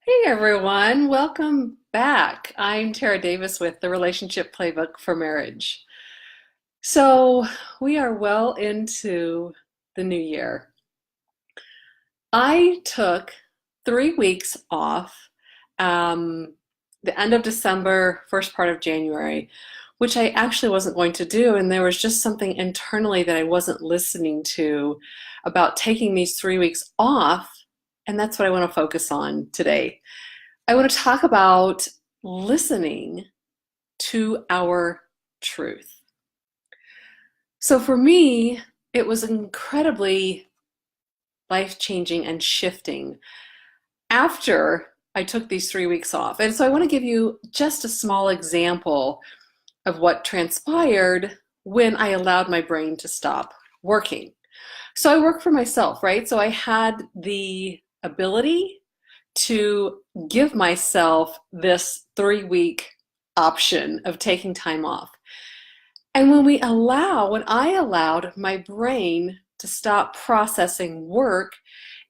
Hey everyone, welcome back. I'm Tara Davis with the Relationship Playbook for Marriage. So, we are well into the new year. I took 3 weeks off, um, the end of December, first part of January, which I actually wasn't going to do. And there was just something internally that I wasn't listening to about taking these 3 weeks off. And that's what I want to focus on today. I want to talk about listening to our truth. So for me, it was incredibly life-changing and shifting after I took these 3 weeks off. And so I want to give you just a small example of what transpired when I allowed my brain to stop working. So I work for myself, right? So I had the ability to give myself this 3 week option of taking time off. And when I allowed my brain to stop processing work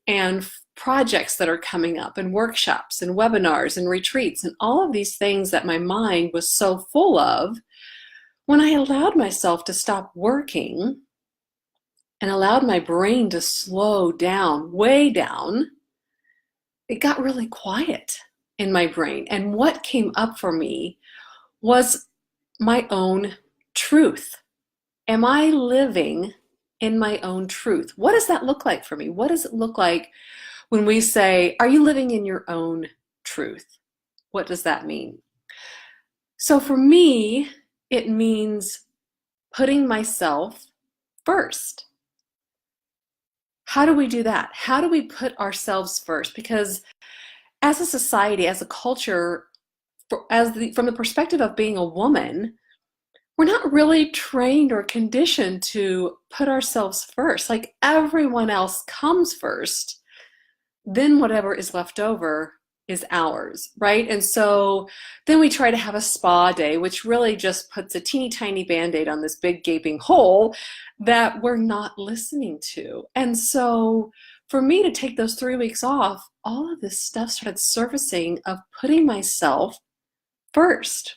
and projects that are coming up and workshops and webinars and retreats and all of these things that my mind was so full of, when I allowed myself to stop working and allowed my brain to slow down, way down, it got really quiet in my brain. And what came up for me was my own truth. Am I living in my own truth? What does that look like for me? What does it look like when we say, are you living in your own truth? What does that mean? So for me, it means putting myself first. How do we do that? How do we put ourselves first? Because as a society, as a culture, from the perspective of being a woman, we're not really trained or conditioned to put ourselves first. Like everyone else comes first, then whatever is left over is ours, right? And so then we try to have a spa day, which really just puts a teeny tiny band-aid on this big gaping hole that we're not listening to. And so for me to take those 3 weeks off, all of this stuff started surfacing of putting myself first.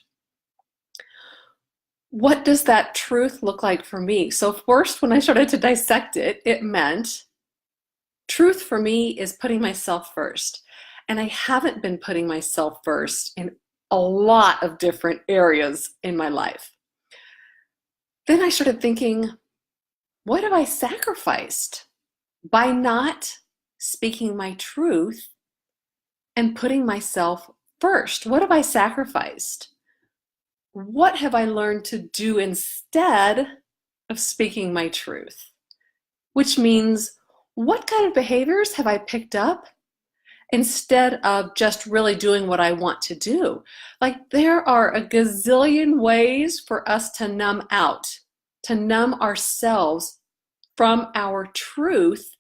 What does that truth look like for me? So first, when I started to dissect it, it meant truth for me is putting myself first. And I haven't been putting myself first in a lot of different areas in my life. Then I started thinking, what have I sacrificed by not speaking my truth and putting myself first? What have I sacrificed? What have I learned to do instead of speaking my truth? Which means, what kind of behaviors have I picked up instead of just really doing what I want to do? Like there are a gazillion ways for us to numb out, to numb ourselves from our truth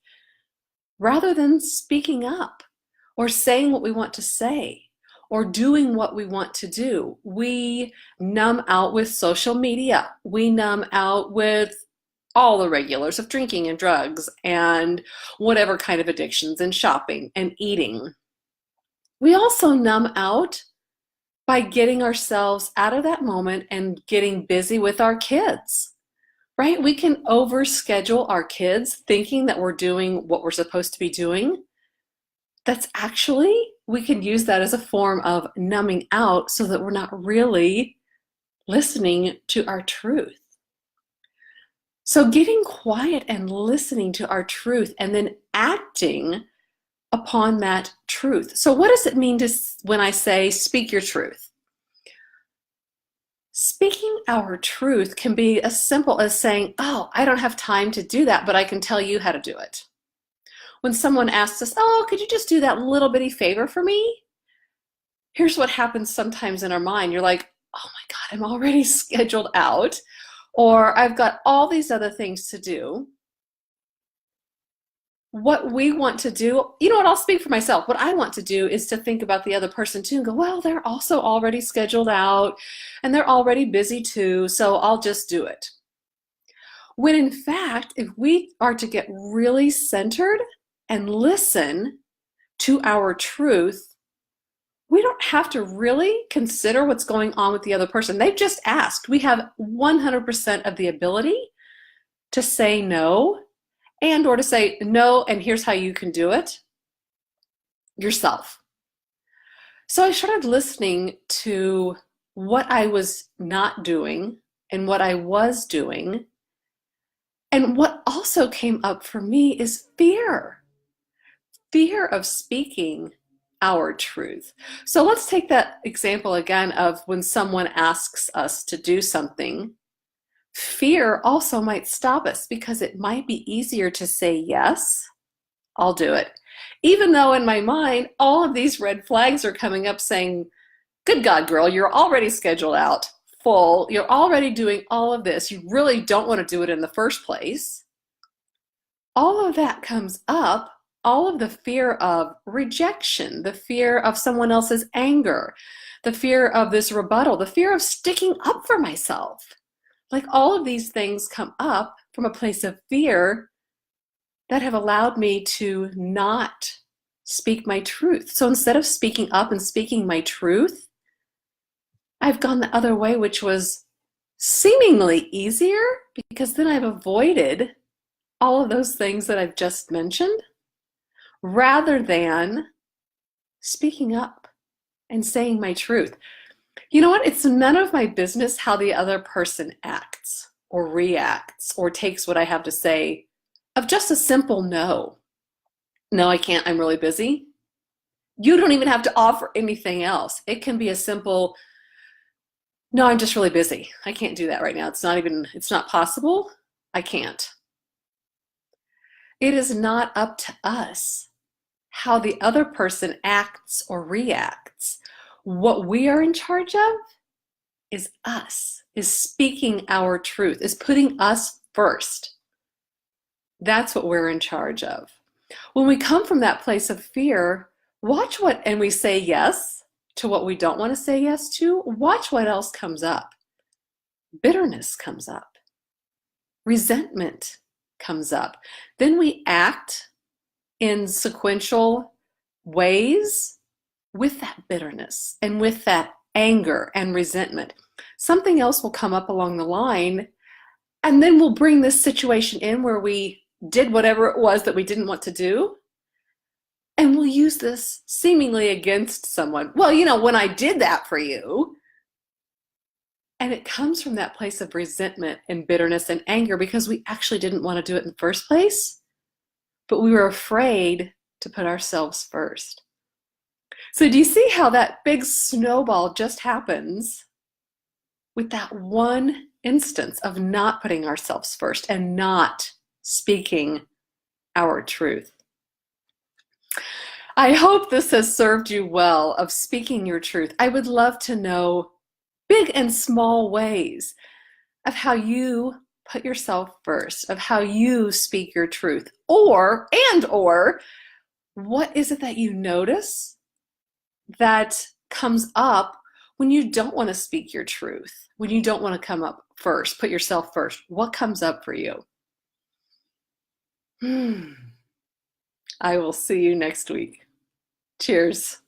rather than speaking up or saying what we want to say or doing what we want to do. We numb out with social media. We numb out with all the regulars of drinking and drugs and whatever kind of addictions and shopping and eating. We also numb out by getting ourselves out of that moment and getting busy with our kids, right? We can overschedule our kids thinking that we're doing what we're supposed to be doing. That's actually, we can use that as a form of numbing out so that we're not really listening to our truth. So getting quiet and listening to our truth and then acting upon that truth. So what does it mean when I say speak your truth? Speaking our truth can be as simple as saying, oh, I don't have time to do that, but I can tell you how to do it. When someone asks us, oh, could you just do that little bitty favor for me? Here's what happens sometimes in our mind. You're like, oh my God, I'm already scheduled out, or I've got all these other things to do. What we want to do, you know what, I'll speak for myself. What I want to do is to think about the other person too and go, well, they're also already scheduled out and they're already busy too, so I'll just do it. When in fact, if we are to get really centered and listen to our truth, we don't have to really consider what's going on with the other person. They've just asked. We have 100% of the ability to say no, and or to say no, and here's how you can do it yourself. So I started listening to what I was not doing and what I was doing. And what also came up for me is fear of speaking our truth. So let's take that example again of when someone asks us to do something. Fear also might stop us because it might be easier to say, yes, I'll do it. Even though in my mind, all of these red flags are coming up saying, good God, girl, you're already scheduled out full. You're already doing all of this. You really don't want to do it in the first place. All of that comes up, all of the fear of rejection, the fear of someone else's anger, the fear of this rebuttal, the fear of sticking up for myself. Like all of these things come up from a place of fear that have allowed me to not speak my truth. So instead of speaking up and speaking my truth, I've gone the other way, which was seemingly easier because then I've avoided all of those things that I've just mentioned rather than speaking up and saying my truth. You know what? It's none of my business how the other person acts or reacts or takes what I have to say of just a simple no. No, I can't. I'm really busy. You don't even have to offer anything else. It can be a simple, no, I'm just really busy. I can't do that right now. It's not possible. I can't. It is not up to us how the other person acts or reacts. What we are in charge of is us, is speaking our truth, is putting us first. That's what we're in charge of. When we come from that place of fear, and we say yes to what we don't want to say yes to, watch what else comes up. Bitterness comes up. Resentment comes up. Then we act in sequential ways with that bitterness and with that anger and resentment. Something else will come up along the line, and then we'll bring this situation in where we did whatever it was that we didn't want to do, and we'll use this seemingly against someone. Well, when I did that for you. And it comes from that place of resentment and bitterness and anger because we actually didn't want to do it in the first place, but we were afraid to put ourselves first. So do you see how that big snowball just happens with that one instance of not putting ourselves first and not speaking our truth? I hope this has served you well of speaking your truth. I would love to know big and small ways of how you put yourself first, of how you speak your truth, or what is it that you notice that comes up when you don't want to speak your truth, when you don't want to come up first, put yourself first. What comes up for you? I will see you next week. Cheers.